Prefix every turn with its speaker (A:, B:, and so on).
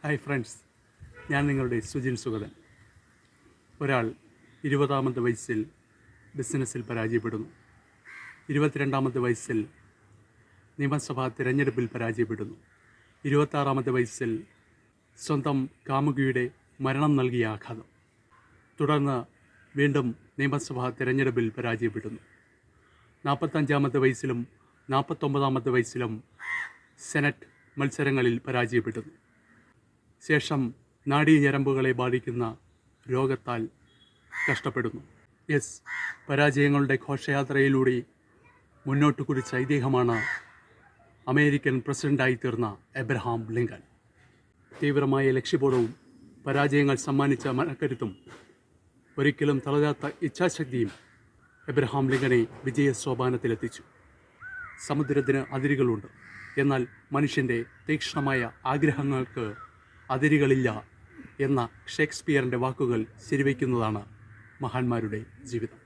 A: Hi friends, ഞാൻ നിങ്ങളുടെ സുജിൻ സുഗതൻ. ഒരാൾ 20-ാമത്തെ വയസ്സിൽ ബിസിനസ്സിൽ പരാജയപ്പെടുന്നു. 22-ാമത്തെ വയസ്സിൽ നിയമസഭാ തിരഞ്ഞെടുപ്പിൽ പരാജയപ്പെടുന്നു. 26-ാമത്തെ വയസ്സിൽ സ്വന്തം കാമുകിയുടെ മരണം നൽകിയ ആഘാതം. തുടർന്ന് വീണ്ടും നിയമസഭാ തിരഞ്ഞെടുപ്പിൽ പരാജയപ്പെടുന്നു. 45-ാമത്തെ വയസ്സിലും 49-ാമത്തെ വയസ്സിലും സെനറ്റ് മത്സരങ്ങളിൽ പരാജയപ്പെടുന്നു. ശേഷം നാഡീഞരമ്പുകളെ ബാധിക്കുന്ന രോഗത്താൽ കഷ്ടപ്പെടുന്നു. പരാജയങ്ങളുടെ ഘോഷയാത്രയിലൂടെ മുന്നോട്ട് കുറിച്ച ഐതിഹ്യമാണ് അമേരിക്കൻ പ്രസിഡൻ്റായി തീർന്ന എബ്രഹാം ലിങ്കൺ. തീവ്രമായ ലക്ഷ്യബോധവും പരാജയങ്ങൾ സമ്മാനിച്ച മനക്കരുത്തും ഒരിക്കലും തളരാത്ത ഇച്ഛാശക്തിയും എബ്രഹാം ലിങ്കനെ വിജയസോപാനത്തിലെത്തിച്ചു. സമുദ്രത്തിന് അതിരുകളുണ്ട്, എന്നാൽ മനുഷ്യൻ്റെ തീക്ഷ്ണമായ ആഗ്രഹങ്ങൾക്ക് അതിരുകളില്ല എന്ന ഷേക്സ്പിയറിൻ്റെ വാക്കുകൾ ശരിവയ്ക്കുന്നതാണ് മഹാന്മാരുടെ ജീവിതം.